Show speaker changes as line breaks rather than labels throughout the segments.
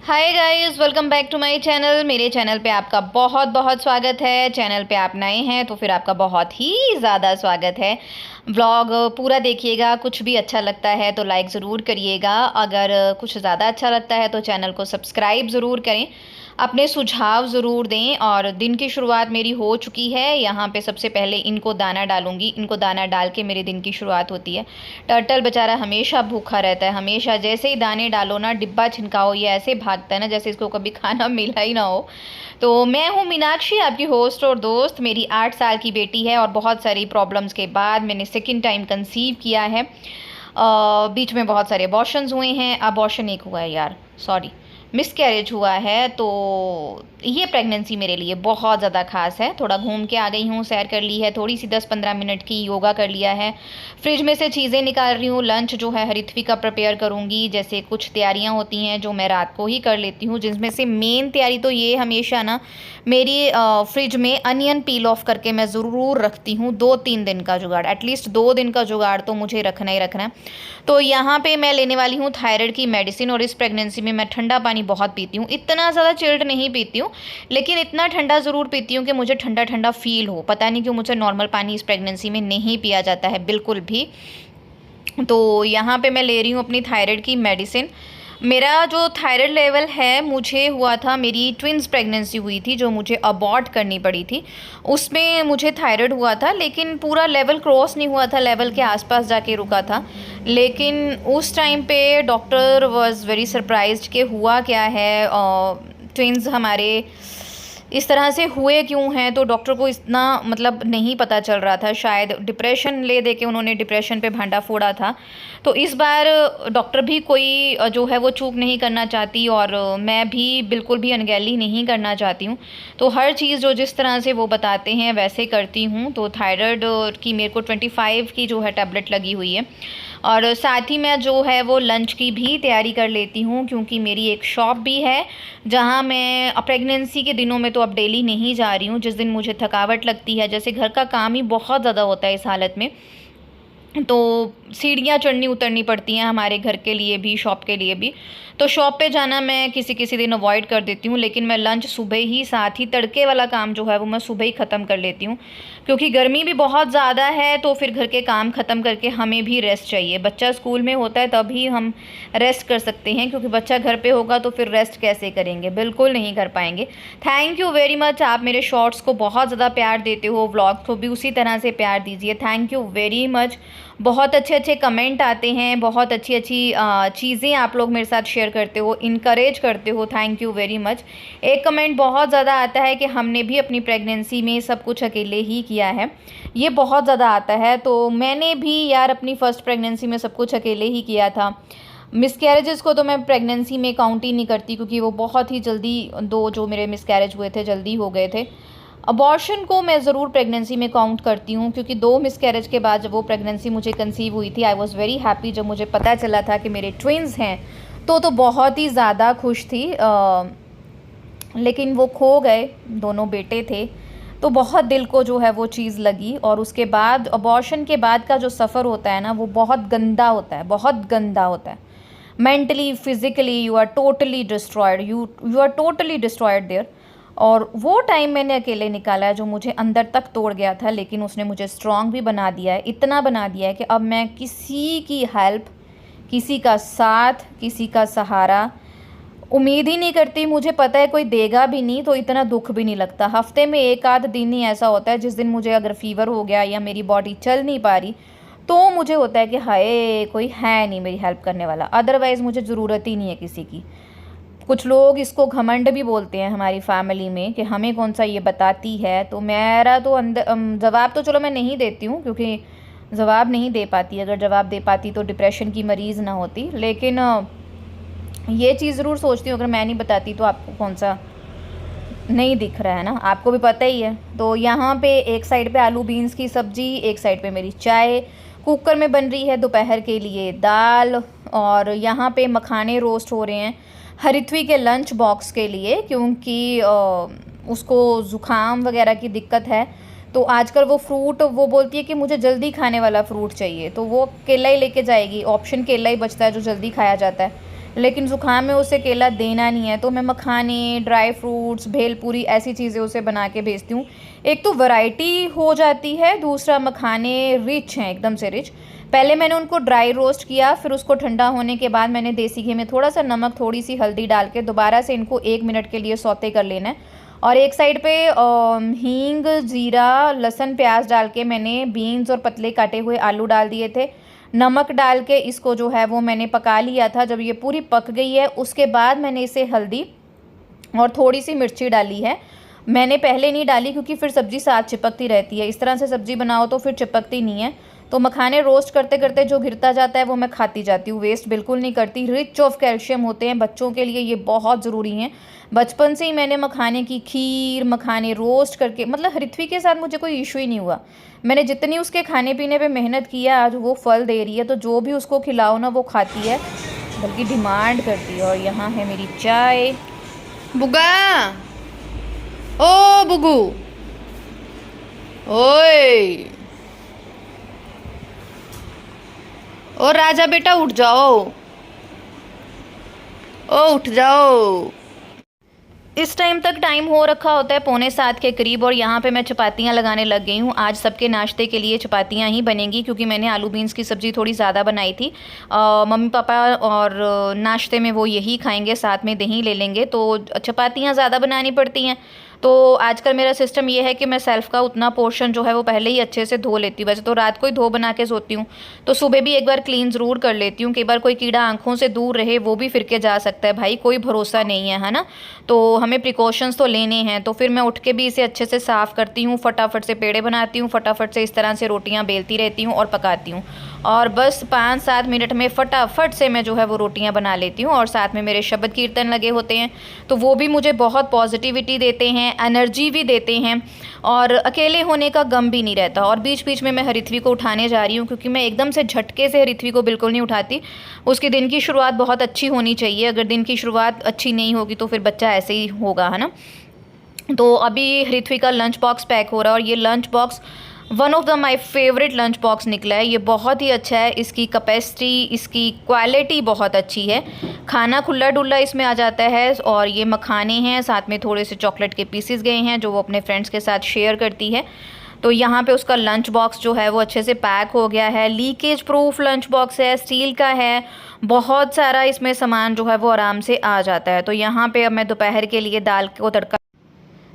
Hi guys, welcome back to my channel. मेरे channel पे आपका बहुत बहुत स्वागत है। चैनल पे आप नए हैं तो फिर आपका बहुत ही ज़्यादा स्वागत है। व्लॉग पूरा देखिएगा। कुछ भी अच्छा लगता है तो लाइक ज़रूर करिएगा। अगर कुछ ज़्यादा अच्छा लगता है तो चैनल को सब्सक्राइब ज़रूर करें। अपने सुझाव ज़रूर दें। और दिन की शुरुआत मेरी हो चुकी है। यहाँ पे सबसे पहले इनको दाना डालूंगी। इनको दाना डाल के मेरे दिन की शुरुआत होती है। टर्टल बेचारा हमेशा भूखा रहता है। हमेशा जैसे ही दाने डालो ना, डिब्बा छिनकाओ, ये ऐसे भागता है ना जैसे इसको कभी खाना मिला ही ना हो। तो मैं हूँ मीनाक्षी, आपकी होस्ट और दोस्त। मेरी 8 साल की बेटी है और बहुत सारी प्रॉब्लम्स के बाद मैंने सेकंड टाइम कंसीव किया है। बीच में बहुत सारे अबॉर्शंस हुए हैं। अबॉर्शन एक हुआ है यार, सॉरी, मिसकैरेज हुआ है। तो ये प्रेगनेंसी मेरे लिए बहुत ज़्यादा खास है। थोड़ा घूम के आ गई हूँ, सैर कर ली है, थोड़ी सी 10-15 मिनट की योगा कर लिया है। फ्रिज में से चीज़ें निकाल रही हूँ। लंच जो है हरित्वी का प्रिपेयर करूँगी। जैसे कुछ तैयारियाँ होती हैं जो मैं रात को ही कर लेती हूँ, जिसमें से मेन तैयारी तो ये हमेशा ना मेरी फ्रिज में अनियन पील ऑफ करके मैं ज़रूर रखती हूँ। 2-3 दिन का जुगाड़, एटलीस्ट 2 दिन का जुगाड़ तो मुझे रखना ही रखना है। तो यहाँ पे मैं लेने वाली हूँ थायराइड की मेडिसिन। और इस प्रेगनेंसी में मैं ठंडा पानी बहुत पीती हूँ। इतना ज़्यादा चिल्ड नहीं पीती हूँ, लेकिन इतना ठंडा ज़रूर पीती हूँ कि मुझे ठंडा ठंडा फील हो। पता नहीं क्यों मुझे नॉर्मल पानी इस प्रेगनेंसी में नहीं पिया जाता है बिल्कुल भी। तो यहाँ पे मैं ले रही हूँ अपनी थायराइड की मेडिसिन। मेरा जो थायराइड लेवल है, मुझे हुआ था, मेरी ट्विंस प्रेगनेंसी हुई थी जो मुझे अबॉर्ट करनी पड़ी थी। उसमें मुझे थायराइड हुआ था, लेकिन पूरा लेवल क्रॉस नहीं हुआ था, लेवल के आसपास जाके रुका था। लेकिन उस टाइम पे डॉक्टर वाज वेरी सरप्राइज्ड कि हुआ क्या है, ट्विंस हमारे इस तरह से हुए क्यों हैं। तो डॉक्टर को इतना मतलब नहीं पता चल रहा था। शायद डिप्रेशन ले दे के उन्होंने डिप्रेशन पे भांडा फोड़ा था। तो इस बार डॉक्टर भी कोई जो है वो चूक नहीं करना चाहती, और मैं भी बिल्कुल भी अनगैली नहीं करना चाहती हूँ। तो हर चीज़ जो जिस तरह से वो बताते हैं वैसे करती हूँ। तो थायराइड की मेरे को 25 की जो है टैबलेट लगी हुई है। और साथ ही मैं जो है वो लंच की भी तैयारी कर लेती हूँ, क्योंकि मेरी एक शॉप भी है जहाँ मैं प्रेगनेंसी के दिनों में तो अब डेली नहीं जा रही हूँ। जिस दिन मुझे थकावट लगती है, जैसे घर का काम ही बहुत ज़्यादा होता है इस हालत में, तो सीढ़ियाँ चढ़नी उतरनी पड़ती हैं हमारे घर के लिए भी, शॉप के लिए भी। तो शॉप पे जाना मैं किसी किसी दिन अवॉइड कर देती हूँ, लेकिन मैं लंच सुबह ही, साथ ही तड़के वाला काम जो है वो मैं सुबह ही ख़त्म कर लेती हूँ। क्योंकि गर्मी भी बहुत ज़्यादा है, तो फिर घर के काम ख़त्म करके हमें भी रेस्ट चाहिए। बच्चा स्कूल में होता है तभी हम रेस्ट कर सकते हैं, क्योंकि बच्चा घर पे होगा तो फिर रेस्ट कैसे करेंगे, बिल्कुल नहीं कर पाएंगे। Thank you very much. आप मेरे शॉर्ट्स को बहुत ज़्यादा प्यार देते हो, व्लॉग को भी उसी तरह से प्यार दीजिए। Thank you very much. बहुत अच्छे अच्छे कमेंट आते हैं, बहुत अच्छी अच्छी चीज़ें आप लोग मेरे साथ शेयर करते हो, इनकरेज करते हो। Thank you very much. एक कमेंट बहुत ज़्यादा आता है कि हमने भी अपनी प्रेगनेंसी में सब कुछ अकेले ही किया है। ये बहुत ज़्यादा आता है। तो मैंने भी यार अपनी फ़र्स्ट प्रेगनेंसी में सब कुछ अकेले ही किया था। मिसकैरेजेस को तो मैं प्रेगनेंसी में काउंट ही नहीं करती, क्योंकि वो बहुत ही जल्दी, 2 जो मेरे मिसकैरेज हुए थे जल्दी हो गए थे। अबॉर्शन को मैं ज़रूर प्रेगनेंसी में काउंट करती हूँ, क्योंकि 2 मिसकैरेज के बाद जब वो प्रेगनेंसी मुझे कंसीव हुई थी, आई वॉज़ वेरी हैप्पी। जब मुझे पता चला था कि मेरे ट्विंस हैं तो बहुत ही ज़्यादा खुश थी। लेकिन वो खो गए, दोनों बेटे थे, तो बहुत दिल को जो है वो चीज़ लगी। और उसके बाद अबॉर्शन के बाद का जो सफ़र होता है ना, वो बहुत गंदा होता है, बहुत गंदा होता है। Mentally, physically you are totally destroyed, you are totally destroyed there. और वो टाइम मैंने अकेले निकाला है जो मुझे अंदर तक तोड़ गया था, लेकिन उसने मुझे स्ट्रॉन्ग भी बना दिया है। इतना बना दिया है कि अब मैं किसी की हेल्प, किसी का साथ, किसी का सहारा उम्मीद ही नहीं करती। मुझे पता है कोई देगा भी नहीं, तो इतना दुख भी नहीं लगता। हफ्ते में 1 आध दिन ही ऐसा होता है जिस दिन मुझे अगर फीवर हो गया या मेरी बॉडी चल नहीं पा रही, तो मुझे होता है कि हाय कोई है नहीं मेरी हेल्प करने वाला। अदरवाइज़ मुझे ज़रूरत ही नहीं है किसी की। कुछ लोग इसको घमंड भी बोलते हैं हमारी फैमिली में कि हमें कौन सा ये बताती है। तो मेरा तो अंदर जवाब तो चलो मैं नहीं देती हूँ, क्योंकि जवाब नहीं दे पाती। अगर जवाब दे पाती तो डिप्रेशन की मरीज़ ना होती। लेकिन ये चीज़ ज़रूर सोचती हूँ, अगर मैं नहीं बताती तो आपको कौन सा नहीं दिख रहा है ना, आपको भी पता ही है। तो यहाँ पे एक साइड पे आलू बीन्स की सब्ज़ी, एक साइड पे मेरी चाय कुकर में बन रही है, दोपहर के लिए दाल, और यहाँ पे मखाने रोस्ट हो रहे हैं हरित्वी के लंच बॉक्स के लिए, क्योंकि उसको ज़ुकाम वगैरह की दिक्कत है। तो आजकल वो फ्रूट, वो बोलती है कि मुझे जल्दी खाने वाला फ्रूट चाहिए, तो वो केला ही लेके जाएगी। ऑप्शन केला ही बचता है जो जल्दी खाया जाता है। लेकिन ज़ुकाम में उसे केला देना नहीं है, तो मैं मखाने, ड्राई फ्रूट्स, भेलपूरी ऐसी चीज़ें उसे बना के भेजती हूँ। एक तो वैरायटी हो जाती है, दूसरा मखाने रिच हैं, एकदम से रिच। पहले मैंने उनको ड्राई रोस्ट किया, फिर उसको ठंडा होने के बाद मैंने देसी घी में थोड़ा सा नमक, थोड़ी सी हल्दी डाल के दोबारा से इनको 1 मिनट के लिए सौते कर लेना है। और एक साइड पे हींग, जीरा, लहसुन, प्याज डाल के मैंने बीन्स और पतले काटे हुए आलू डाल दिए थे। नमक डाल के इसको जो है वो मैंने पका लिया था। जब ये पूरी पक गई है उसके बाद मैंने इसे हल्दी और थोड़ी सी मिर्ची डाली है। मैंने पहले नहीं डाली क्योंकि फिर सब्ज़ी साथ चिपकती रहती है। इस तरह से सब्ज़ी बनाओ तो फिर चिपकती नहीं है। तो मखाने रोस्ट करते करते जो गिरता जाता है वो मैं खाती जाती हूँ, वेस्ट बिल्कुल नहीं करती। रिच ऑफ कैल्शियम होते हैं, बच्चों के लिए ये बहुत ज़रूरी हैं। बचपन से ही मैंने मखाने की खीर, मखाने रोस्ट करके, मतलब ऋत्वी के साथ मुझे कोई इशू ही नहीं हुआ। मैंने जितनी उसके खाने पीने पे मेहनत की है आज वो फल दे रही है। तो जो भी उसको खिलाओ ना वो खाती है, बल्कि डिमांड करती है। और यहाँ है मेरी चाय। बुगा, ओ बुगू, ओए, ओ राजा बेटा उठ जाओ, ओ उठ जाओ। इस टाइम तक टाइम हो रखा होता है 6:45 के करीब, और यहाँ पे मैं चपातियाँ लगाने लग गई हूँ। आज सबके नाश्ते के लिए चपातियाँ ही बनेंगी क्योंकि मैंने आलू बीन्स की सब्ज़ी थोड़ी ज़्यादा बनाई थी। मम्मी पापा और नाश्ते में वो यही खाएंगे, साथ में दही ले लेंगे, तो चपातियाँ ज़्यादा बनानी पड़ती हैं। तो आजकल मेरा सिस्टम ये है कि मैं सेल्फ़ का उतना पोर्शन जो है वो पहले ही अच्छे से धो लेती हूँ। वैसे तो रात को ही धो बना के सोती हूँ, तो सुबह भी एक बार क्लीन ज़रूर कर लेती हूँ। कई बार कोई कीड़ा आँखों से दूर रहे, वो भी फिर के जा सकता है भाई, कोई भरोसा नहीं है ना। तो हमें प्रिकॉशंस तो लेने हैं। तो फिर मैं उठ के भी इसे अच्छे से साफ़ करती हूँ, फटाफट से पेड़े बनाती हूँ, फटाफट से इस तरह से रोटियाँ बेलती रहती हूँ और पकाती हूँ। और बस 5-7 मिनट में फटाफट से मैं जो है वो रोटियाँ बना लेती हूँ। और साथ में मेरे शब्द कीर्तन लगे होते हैं, तो वो भी मुझे बहुत पॉजिटिविटी देते हैं, एनर्जी भी देते हैं, और अकेले होने का गम भी नहीं रहता। और बीच बीच में मैं हरिथवी को उठाने जा रही हूँ क्योंकि मैं एकदम से झटके से हरिथवी को बिल्कुल नहीं उठाती। उसके दिन की शुरुआत बहुत अच्छी होनी चाहिए। अगर दिन की शुरुआत अच्छी नहीं होगी तो फिर बच्चा ऐसे ही होगा, है ना। तो अभी हरिथवी का लंच बॉक्स पैक हो रहा है, और ये lunch box one of the my favourite lunch box निकला है। ये बहुत ही अच्छा है, इसकी कैपेसिटी, इसकी क्वालिटी बहुत अच्छी है। खाना खुला डुल्ला इसमें आ जाता है, और ये मखाने हैं, साथ में थोड़े से चॉकलेट के पीसेस गए हैं जो वो अपने फ्रेंड्स के साथ शेयर करती है। तो यहाँ पे उसका लंच बॉक्स जो है वो अच्छे से पैक हो गया है। लीकेज प्रूफ लंच बॉक्स है, स्टील का है, बहुत सारा इसमें सामान जो है वो आराम से आ जाता है। तो यहाँ पे अब मैं दोपहर के लिए दाल को तड़का,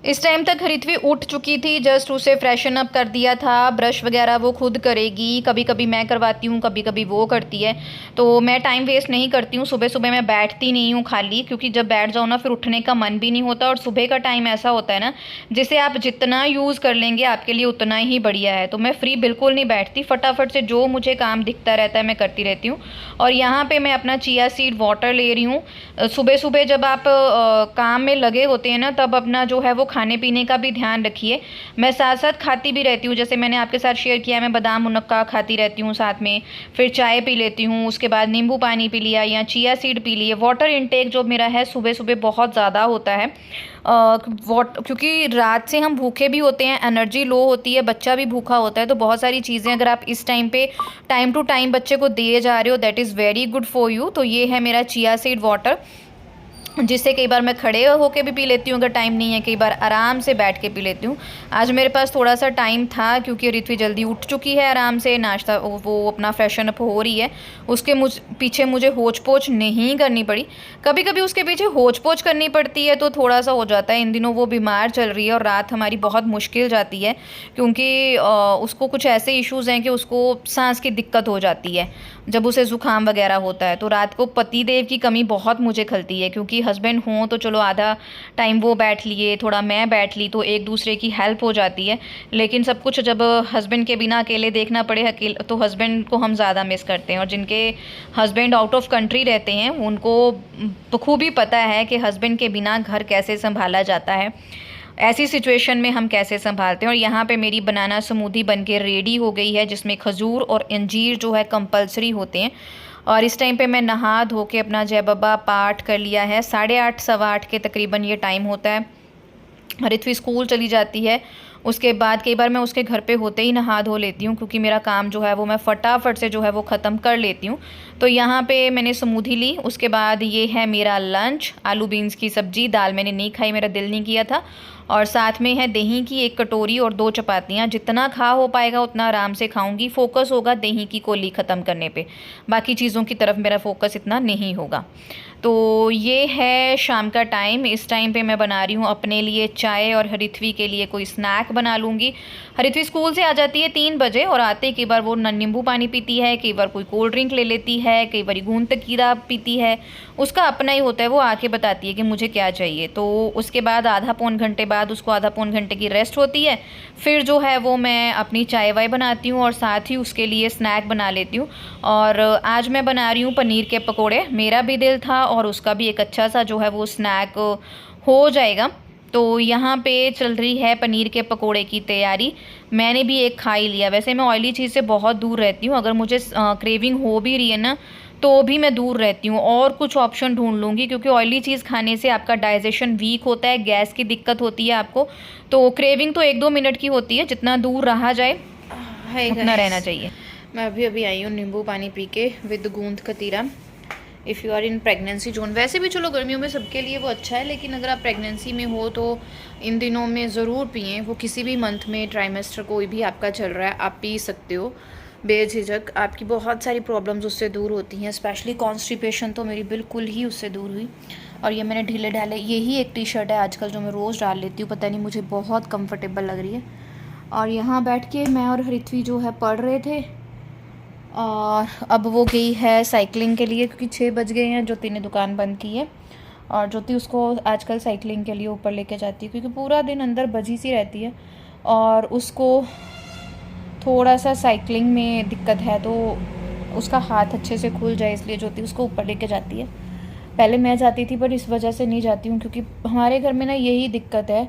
इस टाइम तक हरिथवी उठ चुकी थी, जस्ट उसे फ्रेशन अप कर दिया था। ब्रश वगैरह वो खुद करेगी, कभी कभी मैं करवाती हूँ, कभी कभी वो करती है। तो मैं टाइम वेस्ट नहीं करती हूँ। सुबह सुबह मैं बैठती नहीं हूँ खाली, क्योंकि जब बैठ जाओ ना फिर उठने का मन भी नहीं होता। और सुबह का टाइम ऐसा होता है ना, जिसे आप जितना यूज़ कर लेंगे आपके लिए उतना ही बढ़िया है। तो मैं फ्री बिल्कुल नहीं बैठती, फटाफट से जो मुझे काम दिखता रहता है मैं करती रहती हूँ। और यहाँ पर मैं अपना चिया सीड वाटर ले रही हूँ। सुबह सुबह जब आप काम में लगे होते हैं ना, तब अपना जो है वो खाने पीने का भी ध्यान रखिए। मैं साथ साथ खाती भी रहती हूँ, जैसे मैंने आपके साथ शेयर किया, मैं बादाम मुनक्का खाती रहती हूँ साथ में, फिर चाय पी लेती हूँ, उसके बाद नींबू पानी पी लिया या चिया सीड पी लिए। वाटर इनटेक जो मेरा है सुबह सुबह बहुत ज़्यादा होता है, क्योंकि रात से हम भूखे भी होते हैं, एनर्जी लो होती है, बच्चा भी भूखा होता है। तो बहुत सारी चीज़ें अगर आप इस टाइम पे टाइम टू टाइम बच्चे को दिए जा रहे हो, that is very good for you. तो ये है मेरा चिया सीड वाटर, जिससे कई बार मैं खड़े होके भी पी लेती हूँ अगर टाइम नहीं है, कई बार आराम से बैठ के पी लेती हूँ। आज मेरे पास थोड़ा सा टाइम था क्योंकि ऋत्वी जल्दी उठ चुकी है, आराम से नाश्ता वो अपना फ्रेशन अप हो रही है, उसके पीछे मुझे होच पोच नहीं करनी पड़ी। कभी कभी उसके पीछे होच पोच करनी पड़ती है तो थोड़ा सा हो जाता है। इन दिनों वो बीमार चल रही है और रात हमारी बहुत मुश्किल जाती है, क्योंकि उसको कुछ ऐसे इश्यूज़ हैं कि उसको सांस की दिक्कत हो जाती है जब उसे ज़ुकाम वगैरह होता है। तो रात को पति देव की कमी बहुत मुझे खलती है, क्योंकि हस्बैंड हों तो चलो आधा टाइम वो बैठ लिए, थोड़ा मैं बैठ ली, तो एक दूसरे की हेल्प हो जाती है। लेकिन सब कुछ जब हस्बैंड के बिना अकेले देखना पड़े अकेले, तो हस्बैंड को हम ज़्यादा मिस करते हैं। और जिनके हस्बैंड आउट ऑफ कंट्री रहते हैं उनको बखूबी पता है कि हस्बैंड के बिना घर कैसे संभाला जाता है, ऐसी सिचुएशन में हम कैसे संभालते हैं। और यहाँ पे मेरी बनाना स्मूदी बनके रेडी हो गई है, जिसमें खजूर और अंजीर जो है कंपलसरी होते हैं। और इस टाइम पे मैं नहा धो के अपना जय बाबा पाठ कर लिया है। 8:30 8:15 के तकरीबन ये टाइम होता है। ऋत्वी स्कूल चली जाती है, उसके बाद कई बार मैं उसके घर पे होते ही नहा धो लेती हूँ, क्योंकि मेरा काम जो है वो मैं फटाफट से जो है वो ख़त्म कर लेती हूँ। तो यहाँ पे मैंने स्मूदी ली। उसके बाद ये है मेरा लंच, आलू बीन्स की सब्ज़ी। दाल मैंने नहीं खाई, मेरा दिल नहीं किया था। और साथ में है दही की 1 कटोरी और 2 चपातियाँ। जितना खा हो पाएगा उतना आराम से खाऊंगी। फ़ोकस होगा दही की कोली ख़त्म करने पे, बाकी चीज़ों की तरफ मेरा फ़ोकस इतना नहीं होगा। तो ये है शाम का टाइम। इस टाइम पे मैं बना रही हूँ अपने लिए चाय और हरिथवी के लिए कोई स्नैक बना लूँगी। हरिथवी स्कूल से आ जाती है 3 बजे और आते कई बार वो नींबू पानी पीती है, कई बार कोई कोल्ड ड्रिंक ले लेती है, कई बार गूंद तकीरा पीती है। उसका अपना ही होता है, वो आके बताती है कि मुझे क्या चाहिए। तो उसके बाद आधा पौन घंटे बाद उसको आधा पौन घंटे की रेस्ट होती है। फिर जो है वो मैं अपनी चाय वाय बनाती हूँ और साथ ही उसके लिए स्नैक बना लेती हूँ। और आज मैं बना रही हूँ पनीर के पकोड़े। मेरा भी दिल था और उसका भी एक अच्छा सा जो है वो स्नैक हो जाएगा। तो यहाँ पे चल रही है पनीर के पकोड़े की तैयारी। मैंने भी एक खा ही लिया। वैसे मैं ऑयली चीज़ से बहुत दूर रहती हूँ। अगर मुझे क्रेविंग हो भी रही है ना, तो भी मैं दूर रहती हूँ और कुछ ऑप्शन ढूंढ लूँगी, क्योंकि ऑयली चीज़ खाने से आपका डाइजेशन वीक होता है, गैस की दिक्कत होती है आपको। तो क्रेविंग तो 1-2 मिनट की होती है, जितना दूर रहा जाए उतना रहना चाहिए। मैं अभी आई हूँ नींबू पानी पी के with gond katira. If you are in pregnancy zone, वैसे भी चलो गर्मियों में सबके लिए वो अच्छा है, लेकिन अगर आप प्रेगनेंसी में हो तो इन दिनों में ज़रूर पिएं। वो किसी भी मंथ में, ट्राइमेस्टर कोई भी आपका चल रहा है, आप पी सकते हो बेझिझक। आपकी बहुत सारी प्रॉब्लम्स उससे दूर होती हैं, स्पेशली कॉन्स्टिपेशन तो मेरी बिल्कुल ही उससे दूर हुई। और ये मैंने ढीले ढाले, यही एक टी शर्ट है आजकल जो मैं रोज़ डाल लेती हूँ, पता नहीं मुझे बहुत कंफर्टेबल लग रही है। और यहाँ बैठ के मैं और हरिथवी जो है पढ़ रहे थे। और अब वो गई है साइकिलिंग के लिए, क्योंकि 6 बज गए हैं। ज्योति ने दुकान बंद की है और ज्योति उसको आजकल साइकिलिंग के लिए ऊपर लेके जाती है, क्योंकि पूरा दिन अंदर बजी सी रहती है और उसको थोड़ा सा साइकिलिंग में दिक्कत है, तो उसका हाथ अच्छे से खुल जाए इसलिए ज्योति उसको ऊपर लेके जाती है। पहले मैं जाती थी पर इस वजह से नहीं जाती हूँ, क्योंकि हमारे घर में ना यही दिक्कत है,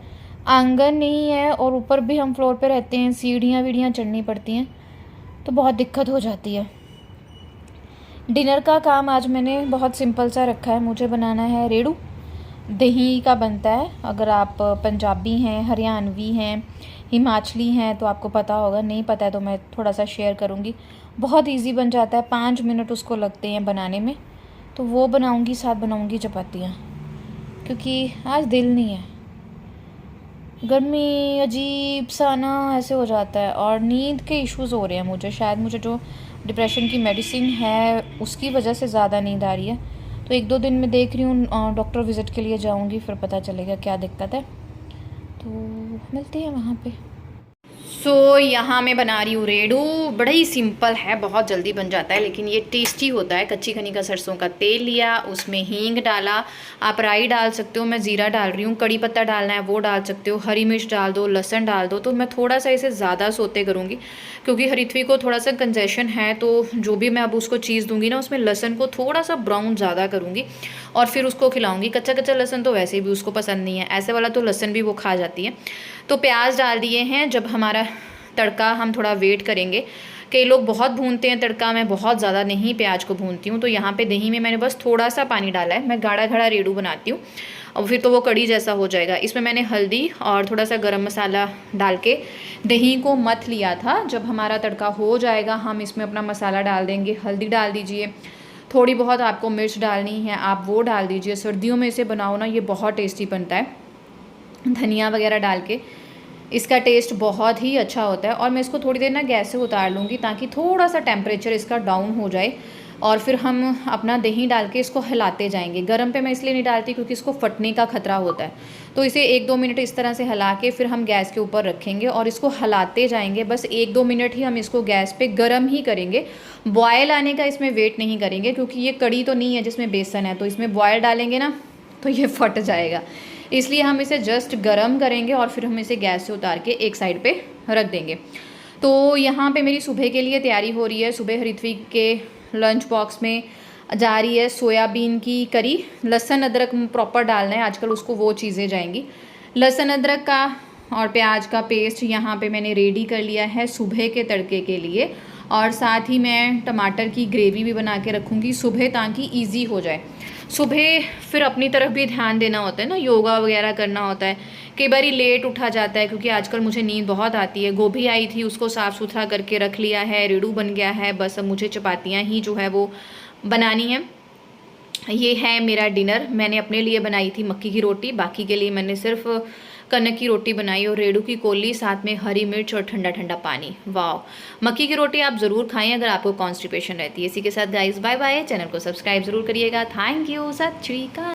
आंगन नहीं है और ऊपर भी हम फ्लोर पे रहते हैं, सीढ़ियाँ वीढ़ियाँ चढ़नी पड़ती हैं, तो बहुत दिक्कत हो जाती है। डिनर का काम आज मैंने बहुत सिंपल सा रखा है। मुझे बनाना है रेड़ू, दही का बनता है। अगर आप पंजाबी हैं, हरियाणवी हैं, हिमाचली हैं तो आपको पता होगा, नहीं पता है तो मैं थोड़ा सा शेयर करूँगी। बहुत इजी बन जाता है, 5 मिनट उसको लगते हैं बनाने में। तो वो बनाऊँगी, साथ बनाऊँगी चपातियाँ, क्योंकि आज दिल नहीं है। गर्मी अजीब सा ना ऐसे हो जाता है और नींद के इश्यूज़ हो रहे हैं मुझे। शायद मुझे जो डिप्रेशन की मेडिसिन है उसकी वजह से ज़्यादा नींद आ रही है। तो 1-2 दिन में देख रही हूँ, डॉक्टर विज़िट के लिए जाऊँगी, फिर पता चलेगा क्या दिक्कत है। तो मिलते हैं वहाँ पे। सो यहाँ मैं बना रही हूँ रेड़ू। बड़ा ही सिंपल है, बहुत जल्दी बन जाता है, लेकिन ये टेस्टी होता है। कच्ची खनी का सरसों का तेल लिया, उसमें हींग डाला, आप राई डाल सकते हो, मैं ज़ीरा डाल रही हूँ। कड़ी पत्ता डालना है वो डाल सकते हो, हरी मिर्च डाल दो, लहसुन डाल दो। तो मैं थोड़ा सा इसे ज़्यादा सोते करूँगी, क्योंकि हरिथवी को थोड़ा सा कंजेशन है, तो जो भी मैं अब उसको चीज़ दूँगी ना, उसमें लहसुन को थोड़ा सा ब्राउन ज़्यादा करूँगी और फिर उसको खिलाऊँगी। कच्चा कच्चा लहसुन तो वैसे भी उसको पसंद नहीं है, ऐसे वाला तो लहसुन भी वो खा जाती है। तो प्याज डाल दिए हैं। जब हमारा तड़का, हम थोड़ा वेट करेंगे। कई लोग बहुत भूनते हैं तड़का, मैं बहुत ज़्यादा नहीं प्याज को भूनती हूँ। तो यहाँ पे दही में मैंने बस थोड़ा सा पानी डाला है, मैं गाढ़ा गाढ़ा रेड़ू बनाती हूँ और फिर तो वो कड़ी जैसा हो जाएगा। इसमें मैंने हल्दी और थोड़ा सा गरम मसाला डाल के दही को मथ लिया था। जब हमारा तड़का हो जाएगा हम इसमें अपना मसाला डाल देंगे। हल्दी डाल दीजिए, थोड़ी बहुत आपको मिर्च डालनी है आप वो डाल दीजिए। सर्दियों में इसे बनाओ ना, ये बहुत टेस्टी बनता है, धनिया वगैरह डाल के इसका टेस्ट बहुत ही अच्छा होता है। और मैं इसको थोड़ी देर ना गैस से उतार लूँगी, ताकि थोड़ा सा टेम्परेचर इसका डाउन हो जाए और फिर हम अपना दही डाल के इसको हिलाते जाएंगे। गरम पे मैं इसलिए नहीं डालती क्योंकि इसको फटने का खतरा होता है। तो इसे 1-2 मिनट इस तरह से हिला के फिर हम गैस के ऊपर रखेंगे और इसको हिलाते जाएंगे। बस 1-2 मिनट ही हम इसको गैस पे गरम ही करेंगे, बॉयल आने का इसमें वेट नहीं करेंगे, क्योंकि ये कड़ी तो नहीं है जिसमें बेसन है, तो इसमें बॉयल डालेंगे ना तो ये फट जाएगा। इसलिए हम इसे जस्ट गरम करेंगे और फिर हम इसे गैस से उतार के एक साइड पे रख देंगे। तो यहाँ पे मेरी सुबह के लिए तैयारी हो रही है। सुबह हरिथवी के लंच बॉक्स में जा रही है सोयाबीन की करी। लहसुन अदरक प्रॉपर डालना है आजकल, उसको वो चीज़ें जाएंगी। लहसुन अदरक का और प्याज का पेस्ट यहाँ पे मैंने रेडी कर लिया है सुबह के तड़के के लिए। और साथ ही मैं टमाटर की ग्रेवी भी बना के रखूँगी सुबह, ताकि ईजी हो जाए। सुबह फिर अपनी तरफ भी ध्यान देना होता है ना, योगा वगैरह करना होता है। कई बार लेट उठा जाता है क्योंकि आजकल मुझे नींद बहुत आती है। गोभी आई थी, उसको साफ़ सुथरा करके रख लिया है, रेड़ू बन गया है, बस अब मुझे चपातियाँ ही जो है वो बनानी है। ये है मेरा डिनर। मैंने अपने लिए बनाई थी मक्की की रोटी, बाकी के लिए मैंने सिर्फ कनक की रोटी बनाई और रेड़ू की कोली, साथ में हरी मिर्च और ठंडा ठंडा पानी। वाह, मक्की की रोटी आप ज़रूर खाएं अगर आपको कॉन्स्टिपेशन रहती है। इसी के साथ गाइस बाय बाय, चैनल को सब्सक्राइब ज़रूर करिएगा। थैंक यू, सत श्री अकाल।